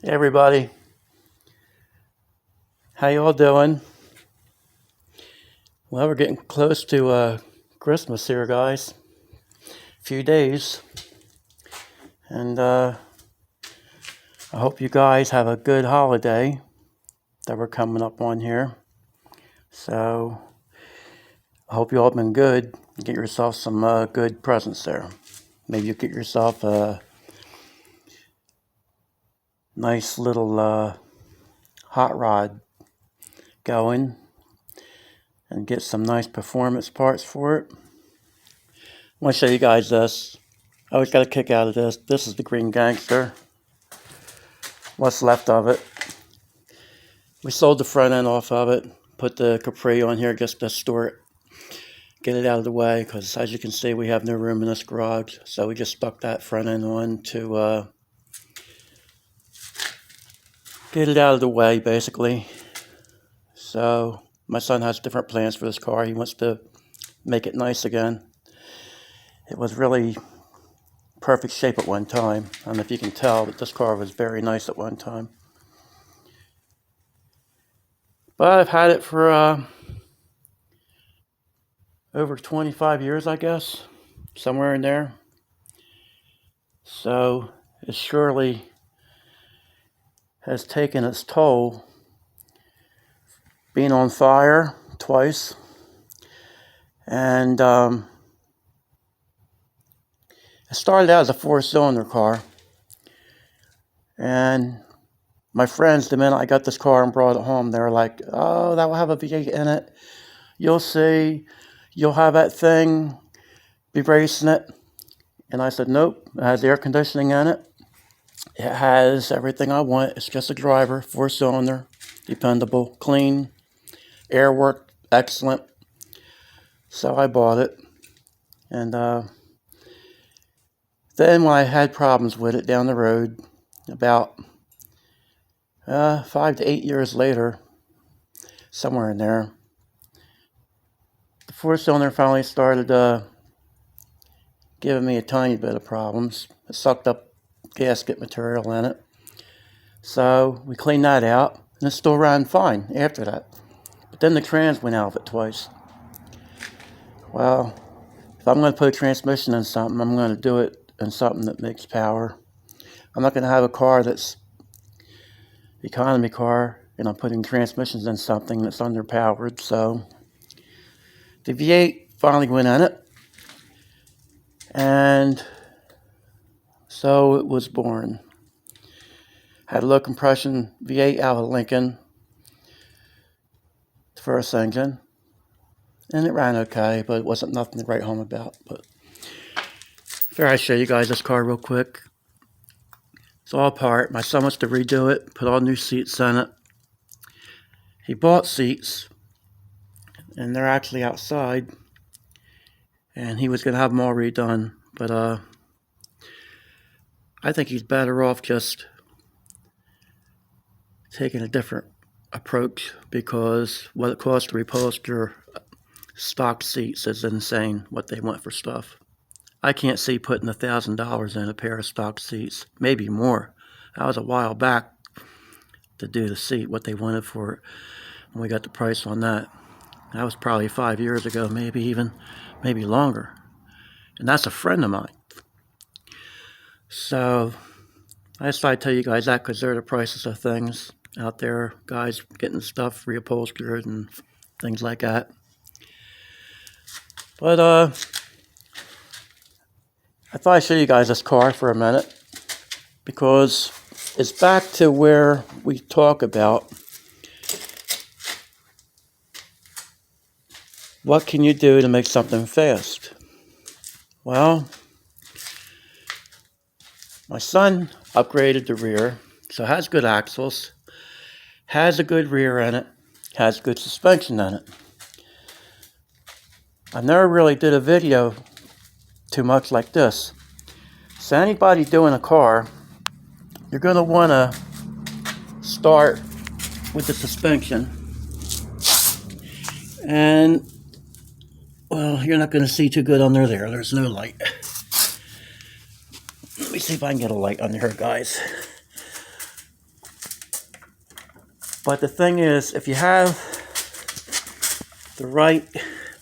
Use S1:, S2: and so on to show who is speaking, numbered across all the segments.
S1: Hey everybody, how you all doing? Well, we're getting close to Christmas here, guys. A few days, and I hope you guys have a good holiday that we're coming up on here. So I hope you all been good. Get yourself some good presents there. Maybe you get yourself a nice little hot rod going and get some nice performance parts for it. I want to show you guys this. I always got a kick out of this. This is the green gangster. What's left of it. We sold the front end off of it. Put the Capri on here just to store it. Get it out of the way because as you can see we have no room in this garage. So we just stuck that front end on to get it out of the way basically. So my son has different plans for this car. He wants to make it nice again. It was really perfect shape at one time. I don't know if you can tell, but this car was very nice at one time. But I've had it for over 25 years, I guess, somewhere in there. So it surely has taken its toll. Being on fire twice, and it started out as a 4-cylinder car, and my friends, the minute I got this car and brought it home, they were like, oh, that will have a V8 in it. You'll see, you'll have that thing, be racing it. And I said, nope, it has air conditioning in it. It has everything I want. It's just a driver, 4-cylinder, dependable, clean, air work, excellent. So I bought it. And then when I had problems with it down the road, about 5 to 8 years later, somewhere in there, the 4-cylinder finally started giving me a tiny bit of problems. It sucked up gasket material in it. So we cleaned that out, and it still ran fine after that. But then the trans went out of it twice. Well, if I'm going to put a transmission in something, I'm going to do it in something that makes power. I'm not going to have a car that's economy car, and I'm putting transmissions in something that's underpowered. So the V8 finally went in it, and so it was born. Had a low compression V8 out of Lincoln, the first engine, and it ran okay, but it wasn't nothing to write home about. But here I show you guys this car real quick. It's all apart. My son wants to redo it, put all new seats in it. He bought seats, and they're actually outside, and he was going to have them all redone, but I think he's better off just taking a different approach, because what it costs to reupholster stock seats is insane what they want for stuff. I can't see putting $1,000 in a pair of stock seats, maybe more. That was a while back to do the seat, what they wanted for it, when we got the price on that. That was probably 5 years ago, maybe longer. And that's a friend of mine. So I just thought I'd tell you guys that because they're the prices of things out there. Guys getting stuff reupholstered and things like that. But I thought I'd show you guys this car for a minute, because it's back to where we talk about what can you do to make something fast. Well, my son upgraded the rear, so it has good axles, has a good rear in it, has good suspension in it. I never really did a video too much like this. So anybody doing a car, you're going to want to start with the suspension. And, well, you're not going to see too good under there. There's no light. Let me see if I can get a light under here, guys. But the thing is, if you have the right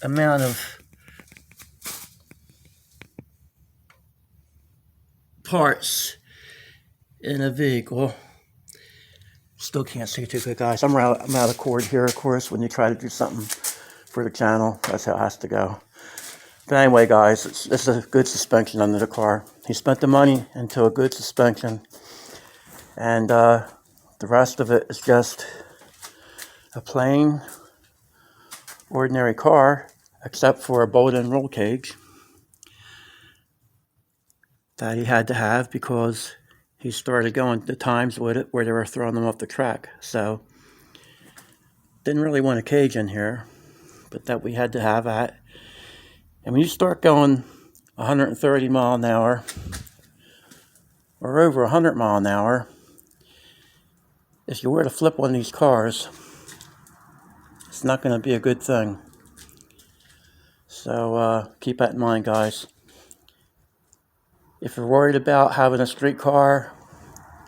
S1: amount of parts in a vehicle, still can't see too good, guys. I'm out of cord here, of course. When you try to do something for the channel, that's how it has to go. But anyway, guys, it's a good suspension under the car. He spent the money into a good suspension, and the rest of it is just a plain, ordinary car, except for a bolt-in roll cage that he had to have because he started going to times with it where they were throwing them off the track. So didn't really want a cage in here, but that we had to have that. And when you start going 130 mile an hour or over 100 mile an hour, if you were to flip one of these cars, it's not going to be a good thing. So keep that in mind, guys. If you're worried about having a street car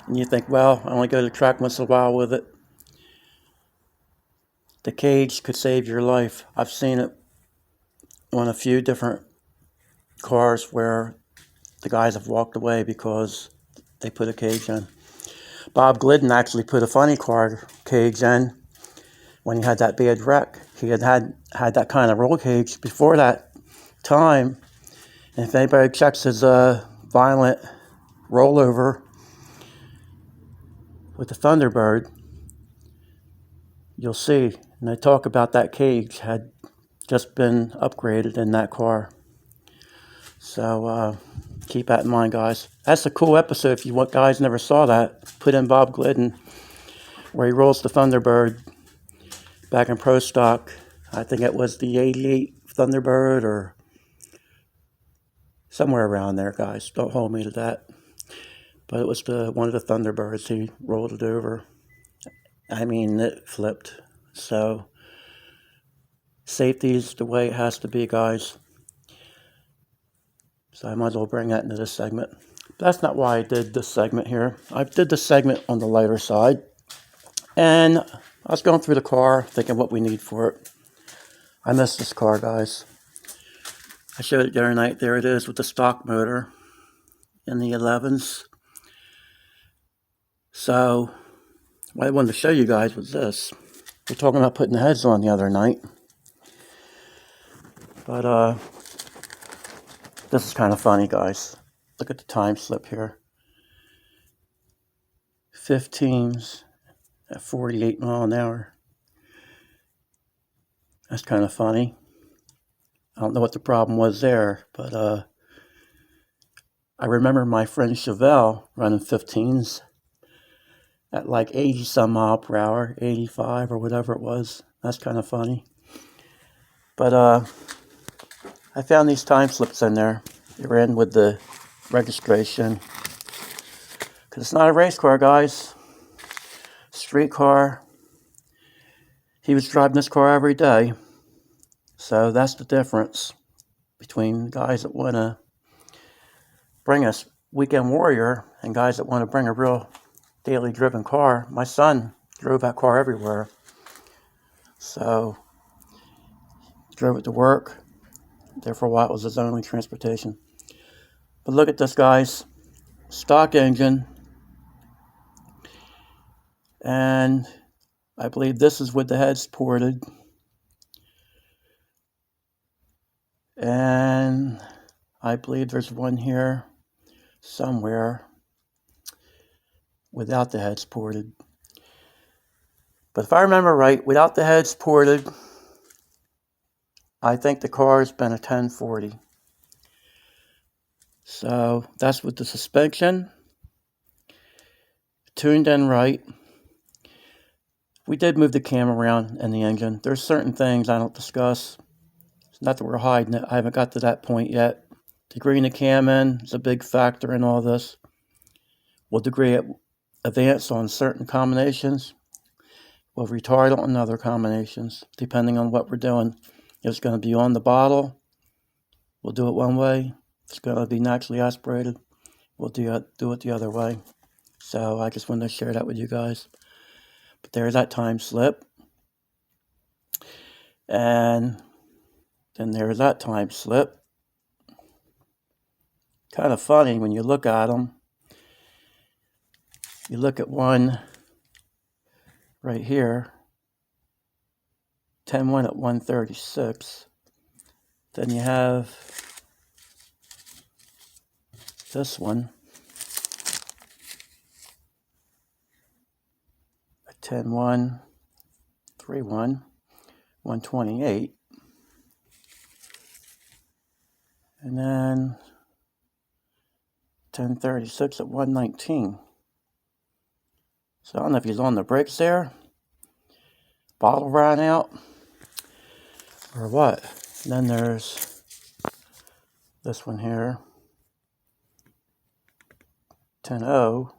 S1: and you think, well, I only go to the track once in a while with it, the cage could save your life. I've seen it on a few different cars where the guys have walked away because they put a cage in. Bob Glidden actually put a funny car cage in when he had that bad wreck. He had that kind of roll cage before that time. And if anybody checks his violent rollover with the Thunderbird, you'll see. And they talk about that cage had just been upgraded in that car. So keep that in mind, guys. That's a cool episode. If you guys never saw that, put in Bob Glidden where he rolls the Thunderbird back in Pro Stock. I think it was the 88 Thunderbird or somewhere around there, guys. Don't hold me to that. But it was one of the Thunderbirds. He rolled it over. I mean, it flipped. So safety is the way it has to be, guys. So I might as well bring that into this segment. That's not why I did this segment here. I did this segment on the lighter side. And I was going through the car, thinking what we need for it. I missed this car, guys. I showed it the other night. There it is with the stock motor in the 11s. So what I wanted to show you guys was this. We're talking about putting the heads on the other night. But this is kind of funny, guys. Look at the time slip here. 15s at 48 mile an hour. That's kind of funny. I don't know what the problem was there, but I remember my friend Chevelle running 15s at like 80 some mile per hour, 85 or whatever it was. That's kind of funny. But I found these time slips in there. They're in with the registration. Because it's not a race car, guys. Street car. He was driving this car every day. So that's the difference between guys that want to bring a weekend warrior and guys that want to bring a real daily driven car. My son drove that car everywhere. So drove it to work. There for a while it was his only transportation. But look at this, guys. Stock engine. And I believe this is with the heads ported. And I believe there's one here somewhere without the heads ported. But if I remember right, without the heads ported, I think the car's been a 1040. So that's with the suspension tuned in right. We did move the cam around in the engine. There's certain things I don't discuss. It's not that we're hiding it. I haven't got to that point yet. Degreeing the cam in is a big factor in all this. We'll degree it advance on certain combinations. We'll retard on other combinations, depending on what we're doing. If it's going to be on the bottle, we'll do it one way. If it's going to be naturally aspirated, we'll do it the other way. So I just wanted to share that with you guys. But there's that time slip. And then there's that time slip. Kind of funny when you look at them. You look at one right here, 10-1 at 136. Then you have this one, a 10-1, 3-1, 128. And then 1036 at 119. So I don't know if he's on the brakes there, bottle ran out, or what. And then there's this one here, 10-0,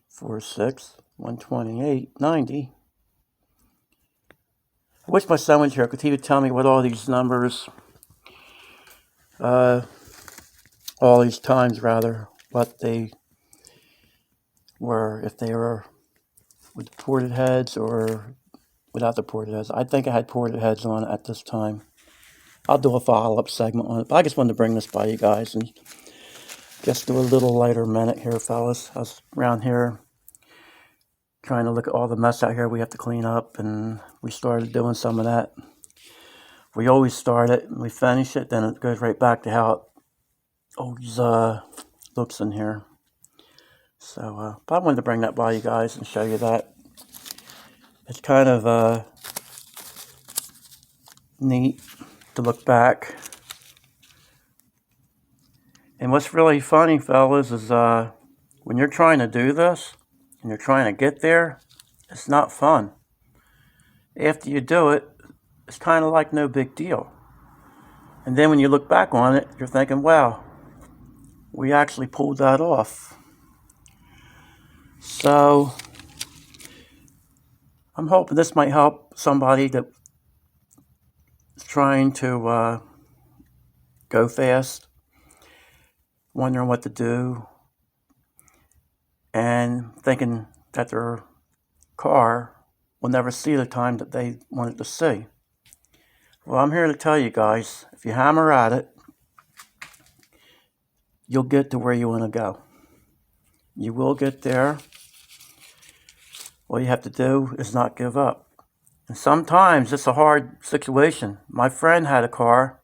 S1: 46, 128, 90. I wish my son was here because he would tell me what all these numbers, all these times rather, what they were, if they were with the ported heads or without the ported heads. I think I had ported heads on at this time. I'll do a follow-up segment on it, but I just wanted to bring this by you guys and just do a little lighter minute here, fellas. I was around here trying to look at all the mess out here we have to clean up, and we started doing some of that. We always start it and we finish it, then it goes right back to how it always looks in here. So, but I wanted to bring that by you guys and show you that. It's kind of neat to look back. And what's really funny, fellas, is when you're trying to do this and you're trying to get there, it's not fun. After you do it, it's kind of like no big deal. And then when you look back on it, you're thinking, wow, we actually pulled that off. So I'm hoping this might help somebody that's trying to go fast, wondering what to do, and thinking that their car will never see the time that they want it to see. Well, I'm here to tell you guys, if you hammer at it, you'll get to where you want to go. You will get there. All you have to do is not give up. And sometimes it's a hard situation. My friend had a car,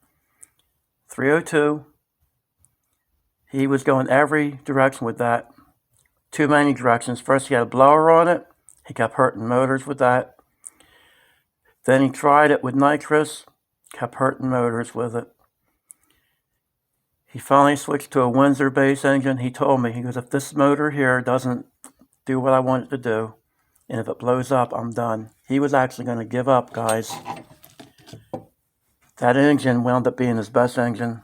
S1: 302. He was going every direction with that. Too many directions. First he had a blower on it. He kept hurting motors with that. Then he tried it with nitrous. Kept hurting motors with it. He finally switched to a Windsor base engine. He told me, he goes, if this motor here doesn't do what I want it to do, and if it blows up, I'm done. He was actually going to give up, guys. That engine wound up being his best engine.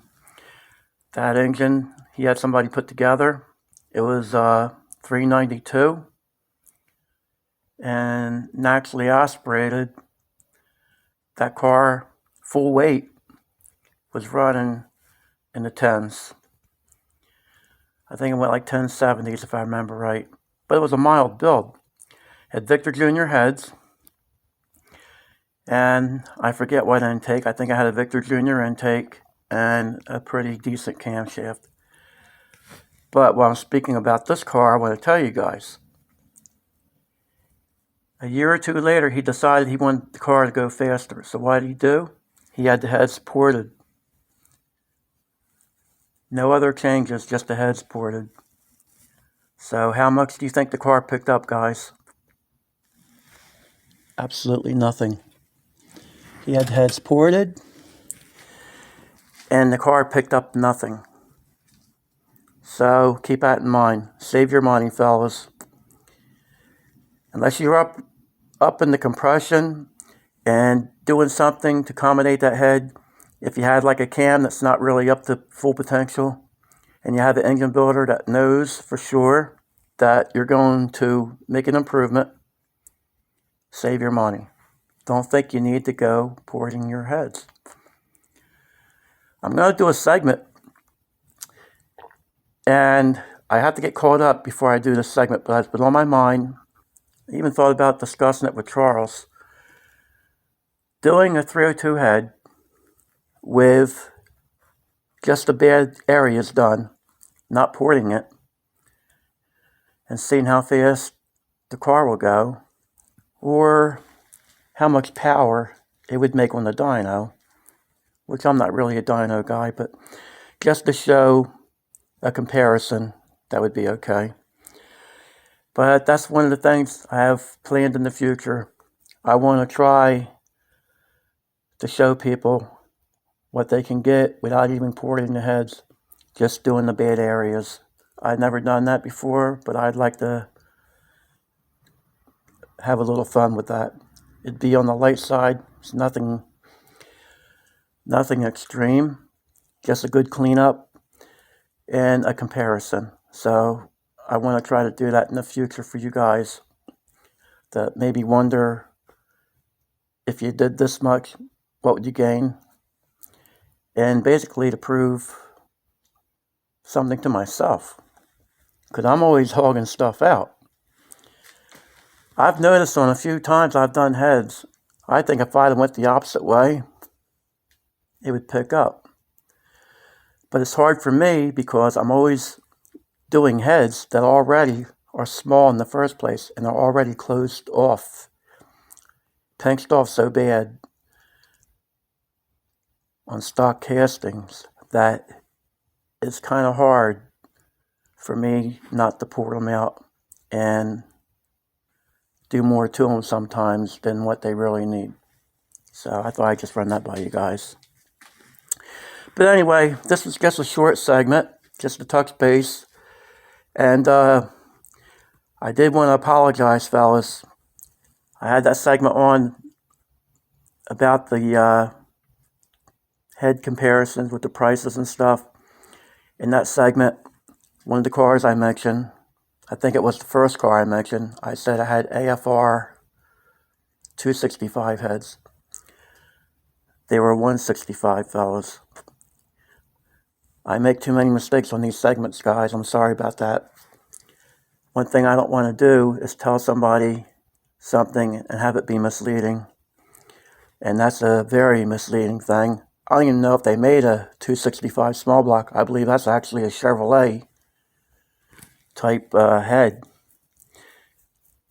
S1: That engine, he had somebody put together. It was 392 and naturally aspirated. That car, full weight, was running in the 10s. I think it went like 1070s if I remember right. But it was a mild build. Had Victor Jr. heads. And I forget what intake. I think I had a Victor Jr. intake and a pretty decent camshaft. But while I'm speaking about this car, I want to tell you guys. A year or two later, he decided he wanted the car to go faster. So what did he do? He had the heads ported. No other changes, just the heads ported. So how much do you think the car picked up, guys? Absolutely nothing. He had the heads ported, and the car picked up nothing. So keep that in mind. Save your money, fellas. Unless you're up in the compression and doing something to accommodate that head, if you had like a cam that's not really up to full potential, and you have an engine builder that knows for sure that you're going to make an improvement, save your money. Don't think you need to go porting your heads. I'm going to do a segment, and I have to get caught up before I do this segment, but it's been on my mind, even thought about discussing it with Charles. Doing a 302 head with just the bad areas done, not porting it, and seeing how fast the car will go, or how much power it would make on the dyno, which I'm not really a dyno guy, but just to show a comparison, that would be okay. But that's one of the things I have planned in the future. I want to try to show people what they can get without even porting the heads, just doing the bad areas. I've never done that before, but I'd like to have a little fun with that. It'd be on the light side. It's nothing extreme, just a good cleanup and a comparison. So I want to try to do that in the future for you guys that maybe wonder, if you did this much, what would you gain? And basically to prove something to myself, because I'm always hogging stuff out. I've noticed on a few times I've done heads, I think if I went the opposite way, it would pick up. But it's hard for me because I'm always doing heads that already are small in the first place and are already closed off, pinched off so bad on stock castings that it's kind of hard for me not to pour them out and do more to them sometimes than what they really need. So I thought I'd just run that by you guys. But anyway, this was just a short segment, just to touch base. And I did want to apologize, fellas. I had that segment on about the head comparisons with the prices and stuff. In that segment, one of the cars I mentioned, I think it was the first car I mentioned, I said I had AFR 265 heads. They were 165, fellas. I make too many mistakes on these segments, guys. I'm sorry about that. One thing I don't want to do is tell somebody something and have it be misleading. And that's a very misleading thing. I don't even know if they made a 265 small block. I believe that's actually a Chevrolet type head.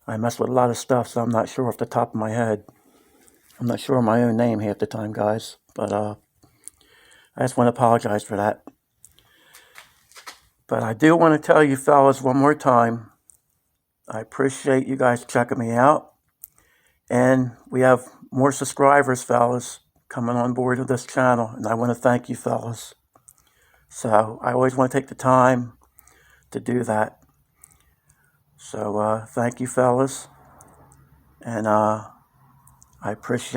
S1: I mess with a lot of stuff, so I'm not sure off the top of my head. I'm not sure of my own name half the time, guys. But I just want to apologize for that. But I do want to tell you fellas one more time, I appreciate you guys checking me out. And we have more subscribers, fellas, coming on board with this channel. And I want to thank you, fellas. So I always want to take the time to do that. So thank you, fellas. And I appreciate